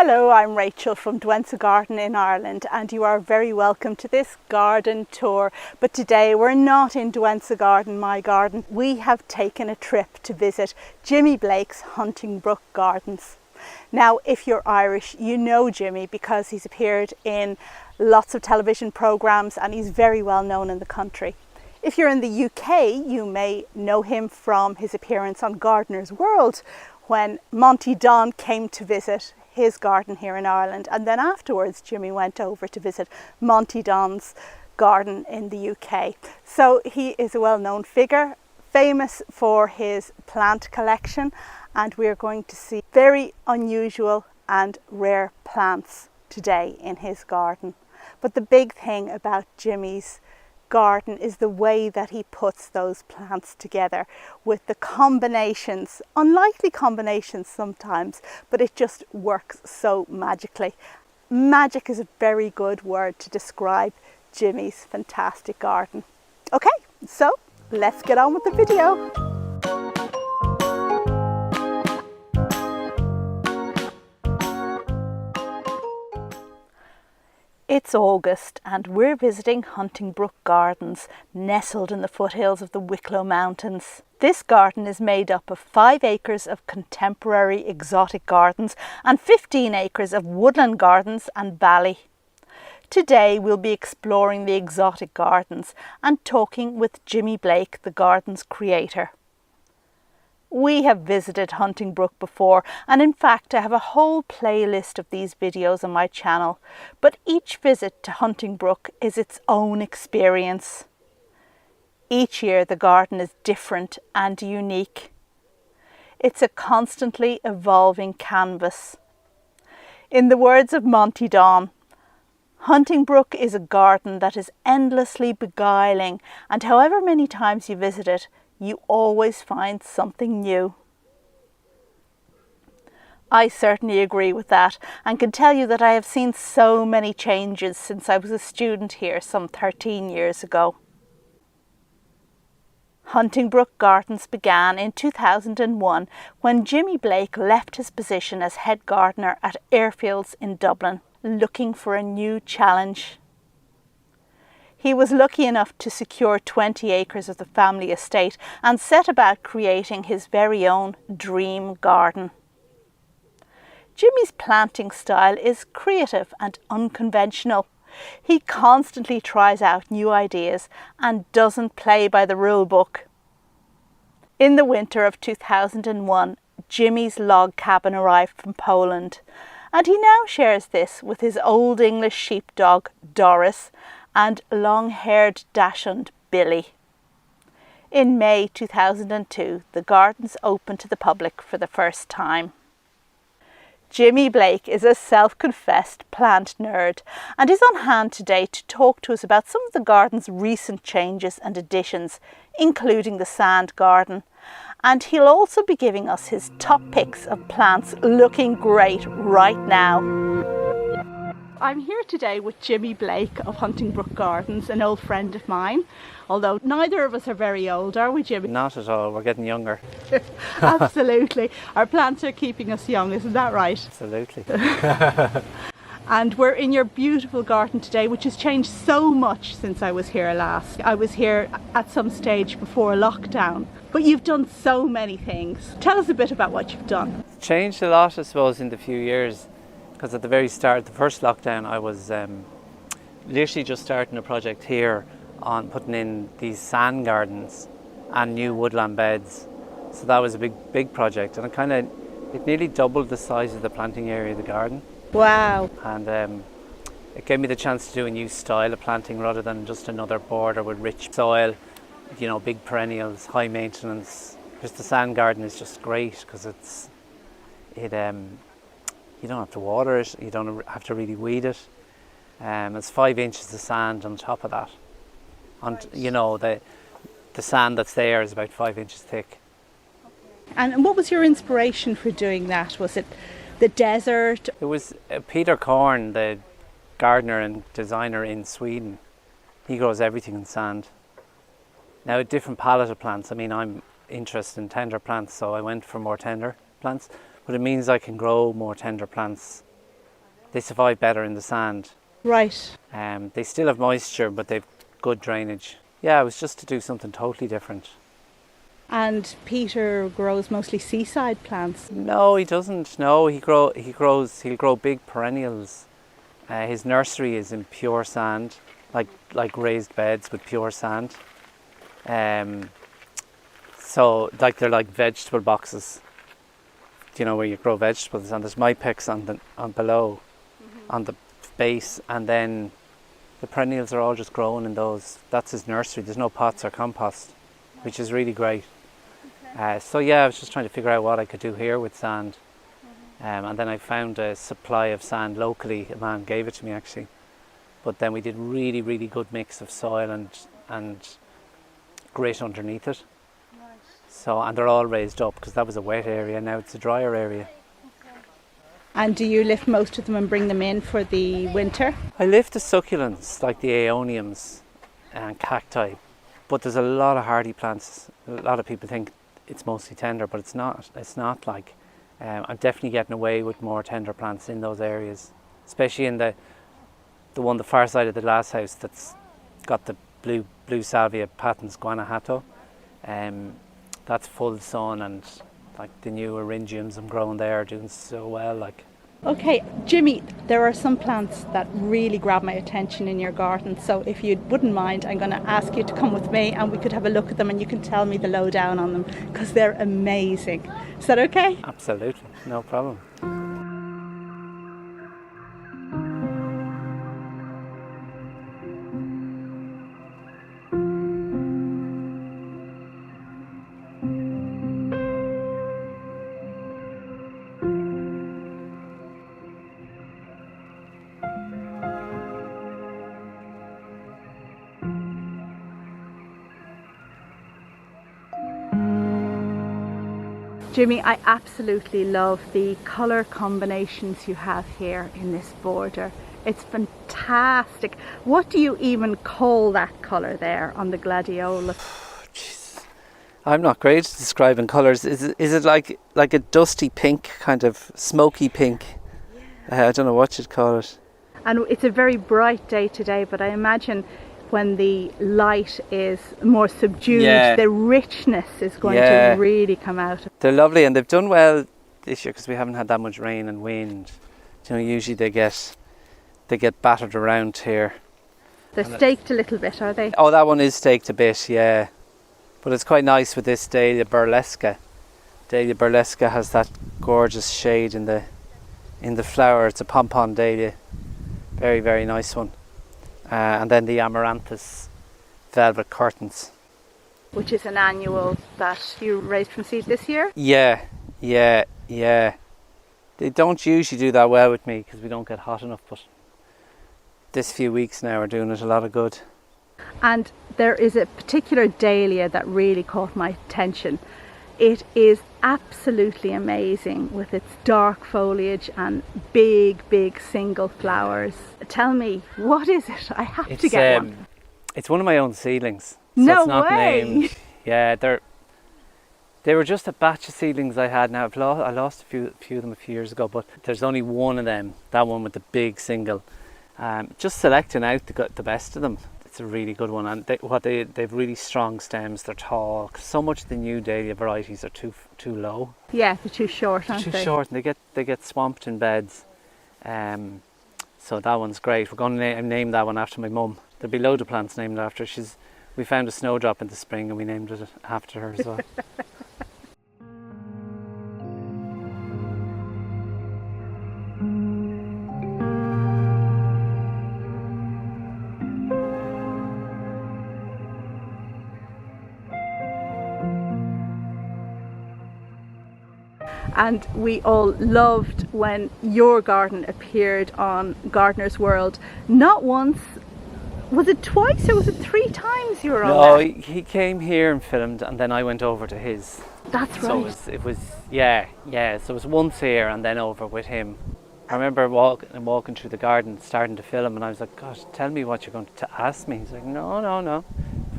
Hello, I'm Rachel from Douentza Garden in Ireland, and you are very welcome to this garden tour. But today we're not in Douentza Garden, my garden. We have taken a trip to visit Jimi Blake's Hunting Brook Gardens. Now, if you're Irish, you know Jimi because he's appeared in lots of television programmes and he's very well known in the country. If you're in the UK, you may know him from his appearance on Gardener's World when Monty came to visit his garden here in Ireland, and then afterwards Jimi went over to visit Monty garden in the UK. So he is a well-known figure, famous for his plant collection, and we're going to see very unusual and rare plants today in his garden. But the big thing about Jimi's garden is the way that he puts those plants together with the combinations, unlikely combinations sometimes, but it just works so magically. Magic is a very good word to describe Jimi's fantastic garden. Okay, so let's get on with the video. It's August and we're visiting Hunting Brook Gardens, nestled in the foothills of the Wicklow Mountains. This garden is made up of 5 acres of contemporary exotic gardens and 15 acres of woodland gardens and valley. Today we'll be exploring the exotic gardens and talking with Jimi Blake, the garden's creator. We have visited Hunting Brook before, and in fact I have a whole playlist of these videos on my channel, but each visit to Hunting Brook is its own experience. Each year the garden is different and unique. It's a constantly evolving canvas. In the words of Monty, Hunting Brook is a garden that is endlessly beguiling, and however many times you visit it, you always find something new. I certainly agree with that and can tell you that I have seen so many changes since I was a student here some 13 years ago. Hunting Brook Gardens began in 2001 when Jimi Blake left his position as head gardener at Airfields in Dublin, looking for a new challenge. He was lucky enough to secure 20 acres of the family estate and set about creating his very own dream garden. Jimi's planting style is creative and unconventional. He constantly tries out new ideas and doesn't play by the rule book. In the winter of 2001, Jimi's log cabin arrived from Poland, and he now shares this with his Old English sheepdog Doris and long-haired dachshund Billy. In May 2002, the gardens opened to the public for the first time. Jimi Blake is a self-confessed plant nerd and is on hand today to talk to us about some of the garden's recent changes and additions, including the sand garden. And he'll also be giving us his top picks of plants looking great right now. I'm here today with Jimi Blake of Hunting Brook Gardens, an old friend of mine, although neither of us are very old, are we, Jimi? Not at all, we're getting younger. Absolutely. Our plants are keeping us young, isn't that right? Absolutely. And we're in your beautiful garden today, which has changed so much since I was here last. I was here at some stage before lockdown, but you've done so many things. Tell us a bit about what you've done. It's changed a lot, I suppose, in the few years. Because at the very start, the first lockdown, I was literally just starting a project here on putting in these sand gardens and new woodland beds. So that was a big project, and it nearly doubled the size of the planting area of the garden. Wow. And it gave me the chance to do a new style of planting rather than just another border with rich soil, you know, big perennials, high maintenance. Because the sand garden is just great because you don't have to water it, you don't have to really weed it. It's 5 inches of sand on top of that. And right. You know, the sand that's there is about 5 inches thick. Okay. And what was your inspiration for doing that? Was it the desert? It was Peter Korn, the gardener and designer in Sweden. He grows everything in sand. Now, a different palette of plants. I mean, I'm interested in tender plants, so I went for more tender plants. But it means I can grow more tender plants they survive better in the sand. Right. They still have moisture, but they've good drainage. Yeah, it was just to do something totally different. And Peter grows mostly seaside plants. No, he doesn't. No, he'll grow big perennials. His nursery is in pure sand, like raised beds with pure sand. So they're like vegetable boxes. You know, where you grow vegetables, and there's mypex on below, on the base, and then the perennials are all just growing in those. That's his nursery. There's no pots or compost, which is really great. So yeah, I was just trying to figure out what I could do here with sand. And then I found a supply of sand locally. A man gave it to me actually. But then we did really, really good mix of soil and grit underneath it. Right. So, and they're all raised up because that was a wet area. Now it's a drier area. Okay. And do you lift most of them and bring them in for the winter? I lift the succulents like the aeoniums and cacti. But there's a lot of hardy plants. A lot of people think it's mostly tender, but it's not. It's not like. I'm definitely getting away with more tender plants in those areas, especially in the far side of the glass house that's got the blue salvia patens guanajuato. That's full sun, and like the new Iringiums I'm growing there are doing so well. Like. Okay, Jimmy, there are some plants that really grab my attention in your garden. So if you wouldn't mind, I'm going to ask you to come with me and we could have a look at them and you can tell me the lowdown on them because they're amazing. Is that okay? Absolutely, no problem. Jimmy, I absolutely love the colour combinations you have here in this border. It's fantastic. What do you even call that colour there on the gladiolus? Jeez. I'm not great at describing colours. Is it like a dusty pink, kind of smoky pink? Yeah. I don't know what you'd call it. And it's a very bright day today, but I imagine when the light is more subdued, the richness is going to really come out. They're lovely, and they've done well this year because we haven't had that much rain and wind. You know, usually they get battered around here. They're staked a little bit, are they? Oh, that one is staked a bit, yeah. But it's quite nice with this Dahlia burlesca. Dahlia burlesca has that gorgeous shade in the flower. It's a pompon dahlia. Very, very nice one. And then the amaranthus velvet curtains. Which is an annual that you raised from seed this year? Yeah. They don't usually do that well with me because we don't get hot enough, but this few weeks now are doing it a lot of good. And there is a particular dahlia that really caught my attention. It is absolutely amazing with its dark foliage and big single flowers. Tell me, what is it? I have to get one. It's one of my own seedlings. So no it's not way! Named. Yeah, they were just a batch of seedlings I had. Now I lost a few of them a few years ago, but there's only one of them, that one with the big single. Just selecting out the best of them. It's a really good one, and they've really strong stems. They're tall. 'Cause so much of the new dahlia varieties are too low. Yeah, they're too short, aren't they? Too short, and they get swamped in beds. So that one's great. We're going to name that one after my mum. There'll be loads of plants named after her. We found a snowdrop in the spring and we named it after her as well. And we all loved when your garden appeared on Gardener's World. Not once, was it twice or was it 3 times you were on there? No, he came here and filmed, and then I went over to his. That's right. So it was yeah. So it was once here and then over with him. I remember walking through the garden, starting to film, and I was like, "Gosh, tell me what you're going to ask me." He's like, "No.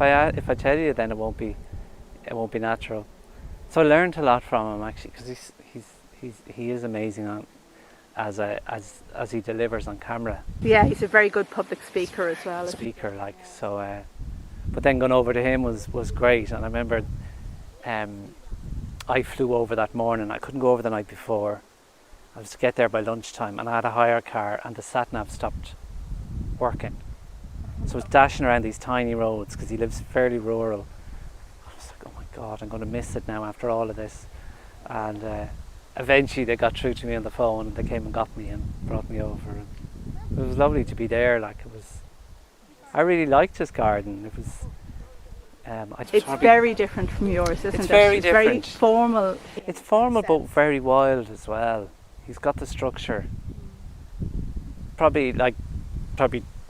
If I tell you, then it won't be natural." So I learned a lot from him actually, because he is amazing as he delivers on camera. Yeah, he's a very good public speaker as well. Speaker, like, so. But then going over to him was great, and I remember I flew over that morning. I couldn't go over the night before. I was to get there by lunchtime, and I had a hire car, and the sat nav stopped working. So I was dashing around these tiny roads because he lives fairly rural. I was like, oh my God, I'm going to miss it now after all of this. And eventually they got through to me on the phone, and they came and got me and brought me over. And it was lovely to be there. Like, it was. I really liked his garden. It was. It's very different from yours, isn't it? It's very different. Very formal. It's formal, but very wild as well. He's got the structure. Probably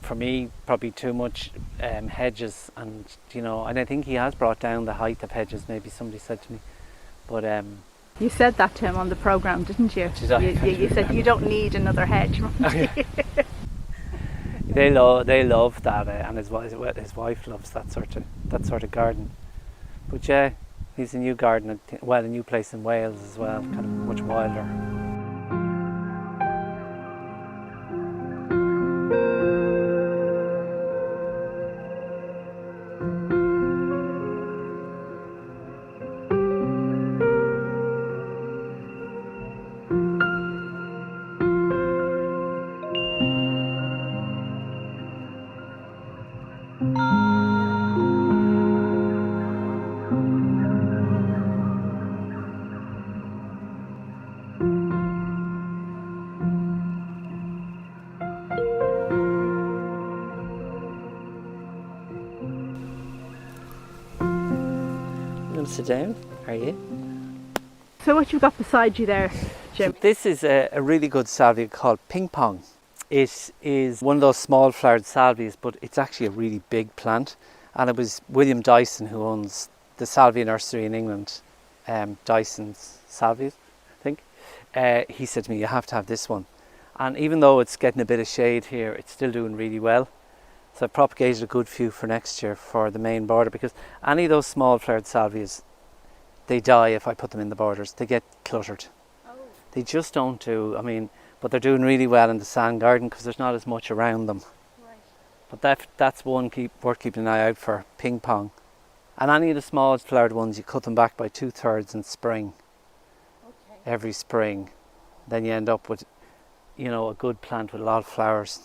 for me, probably too much hedges, and and I think he has brought down the height of hedges. Maybe somebody said to me, but you said that to him on the programme, didn't you? Did I? You said you don't need another hedge. They love that, and his wife loves that sort of garden. But yeah, he's a new garden, a new place in Wales as well, kind of much wilder. Sit down, are you? So what you got beside you there, Jim? So this is a really good salvia called Pong. It is one of those small flowered salvias, but it's actually a really big plant. And it was William Dyson, who owns the salvia nursery in England, Dyson's Salvias, I think. He said to me, you have to have this one. And even though it's getting a bit of shade here, it's still doing really well. So I've propagated a good few for next year for the main border, because any of those small flowered salvias, they die if I put them in the borders. They get cluttered. Oh. They just don't do, but they're doing really well in the sand garden because there's not as much around them. Right. But that's one worth keeping an eye out for, Pong. And any of the small flowered ones, you cut them back by 2/3 in spring. Okay. Every spring. Then you end up with, a good plant with a lot of flowers.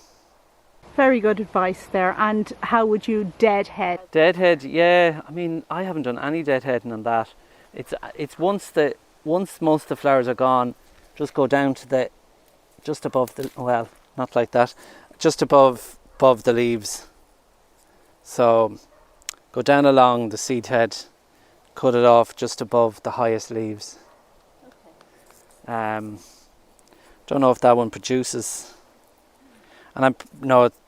Very good advice there. And how would you deadhead? Deadhead, yeah. I haven't done any deadheading on that. It's once most of the flowers are gone, just go down to just above not like that, just above the leaves. So go down along the seed head, cut it off just above the highest leaves. Okay. Don't know if that one produces. And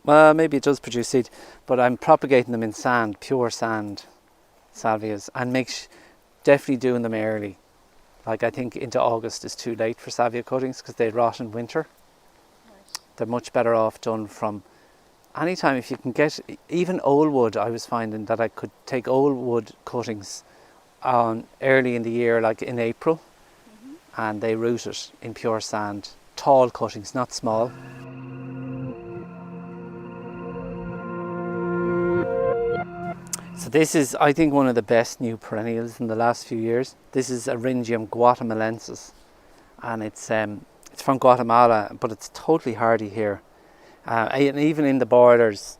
maybe it does produce seed, but I'm propagating them in sand, pure sand salvias, and definitely doing them early. Like, I think into August is too late for salvia cuttings because they rot in winter. Right. They're much better off done from any time. If you can get even old wood, I was finding that I could take old wood cuttings on early in the year, like in April, and they root it in pure sand. Tall cuttings, not small. So this is, I think, one of the best new perennials in the last few years. This is Iringium guatemalensis, and it's from Guatemala, but it's totally hardy here. And even in the borders,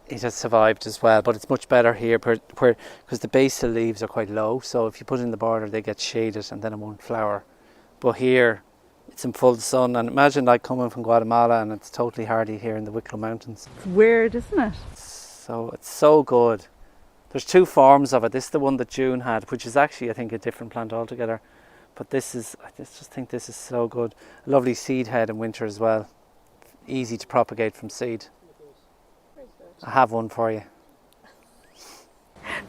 it has survived as well, but it's much better here because the basal leaves are quite low. So if you put it in the border, they get shaded and then it won't flower. But here, it's in full sun, and imagine like coming from Guatemala, and it's totally hardy here in the Wicklow Mountains. It's weird, isn't it? So it's so good. There's two forms of it. This is the one that June had, which is actually, I think, a different plant altogether. But I just think this is so good. A lovely seed head in winter as well. Easy to propagate from seed. I have one for you.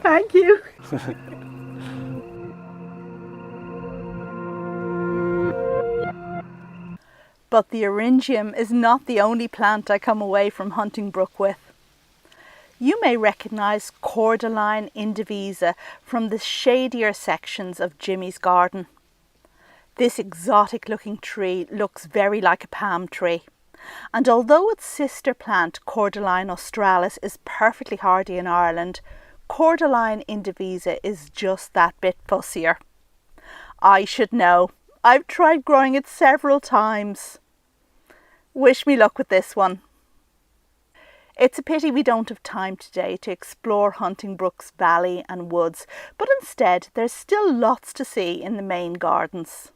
Thank you. But the Iringium is not the only plant I come away from hunting Brook with. You may recognise Cordyline indivisa from the shadier sections of Jimi's garden. This exotic looking tree looks very like a palm tree. And although its sister plant, Cordyline australis, is perfectly hardy in Ireland, Cordyline indivisa is just that bit fussier. I should know. I've tried growing it several times. Wish me luck with this one. It's a pity we don't have time today to explore Hunting Brook's valley and woods, but instead there's still lots to see in the main gardens.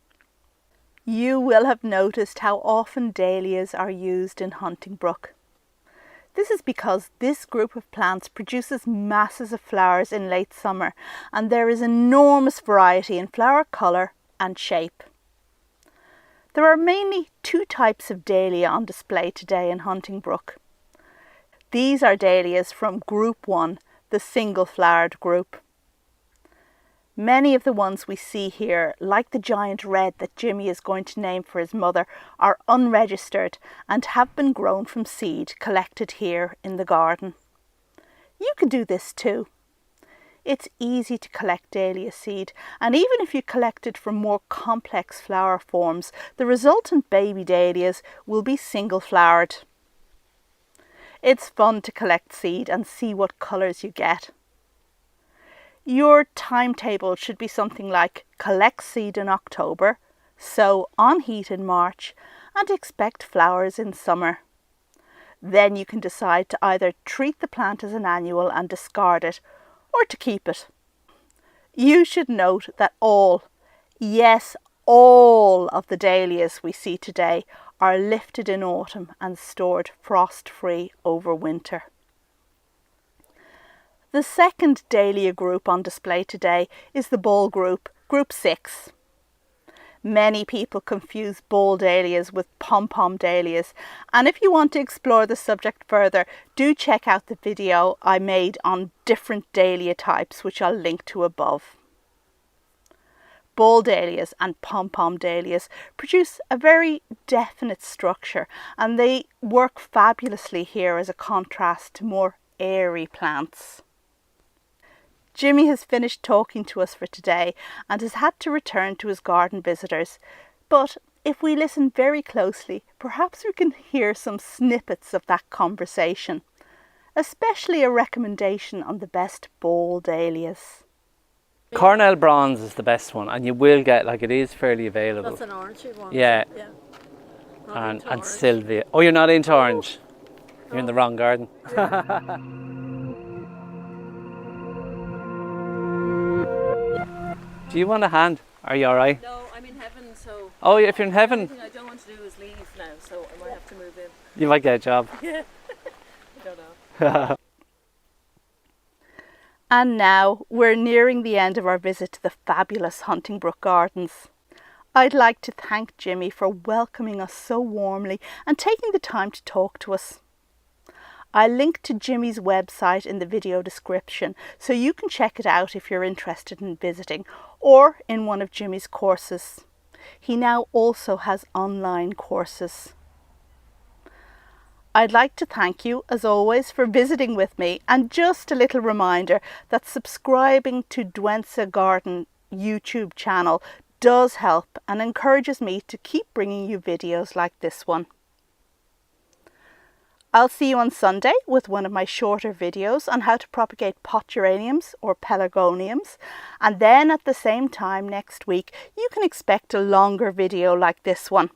You will have noticed how often dahlias are used in Hunting Brook. This is because this group of plants produces masses of flowers in late summer, and there is enormous variety in flower colour and shape. There are mainly two types of dahlia on display today in Hunting Brook. These are dahlias from Group 1, the single-flowered group. Many of the ones we see here, like the giant red that Jimmy is going to name for his mother, are unregistered and have been grown from seed collected here in the garden. You can do this too. It's easy to collect dahlia seed, and even if you collect it from more complex flower forms, the resultant baby dahlias will be single-flowered. It's fun to collect seed and see what colours you get. Your timetable should be something like collect seed in October, sow on heat in March, and expect flowers in summer. Then you can decide to either treat the plant as an annual and discard it, or to keep it. You should note that all, yes, all of the dahlias we see today are lifted in autumn and stored frost-free over winter. The second dahlia group on display today is the ball group, Group 6. Many people confuse ball dahlias with pom-pom dahlias, and if you want to explore the subject further, do check out the video I made on different dahlia types, which I'll link to above. Ball dahlias and pom-pom dahlias produce a very definite structure, and they work fabulously here as a contrast to more airy plants. Jimmy has finished talking to us for today and has had to return to his garden visitors, but if we listen very closely, perhaps we can hear some snippets of that conversation, especially a recommendation on the best ball dahlias. Cornell Bronze is the best one, and you will get, like, it is fairly available. That's an orangey one. Yeah. And salvia. Oh, you're not into orange. You're in the wrong garden. Do you want a hand? Are you alright? No, I'm in heaven, so... Oh, if you're in heaven? The only thing I don't want to do is leave now, so I might have to move in. You might get a job. Yeah. I don't know. And now we're nearing the end of our visit to the fabulous Hunting Brook Gardens. I'd like to thank Jimmy for welcoming us so warmly and taking the time to talk to us. I'll link to Jimmy's website in the video description so you can check it out if you're interested in visiting or in one of Jimmy's courses. He now also has online courses. I'd like to thank you, as always, for visiting with me, and just a little reminder that subscribing to Douentza Garden YouTube channel does help and encourages me to keep bringing you videos like this one. I'll see you on Sunday with one of my shorter videos on how to propagate pot geraniums or pelargoniums, and then at the same time next week you can expect a longer video like this one.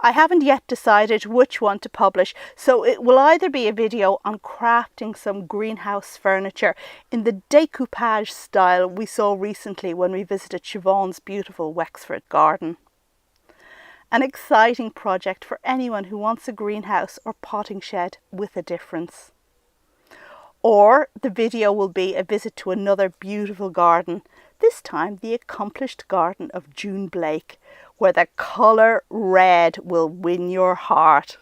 I haven't yet decided which one to publish, so it will either be a video on crafting some greenhouse furniture in the decoupage style we saw recently when we visited Siobhan's beautiful Wexford garden. An exciting project for anyone who wants a greenhouse or potting shed with a difference. Or the video will be a visit to another beautiful garden, this time the accomplished garden of June Blake, where the colour red will win your heart.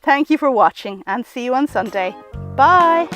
Thank you for watching and see you on Sunday. Bye!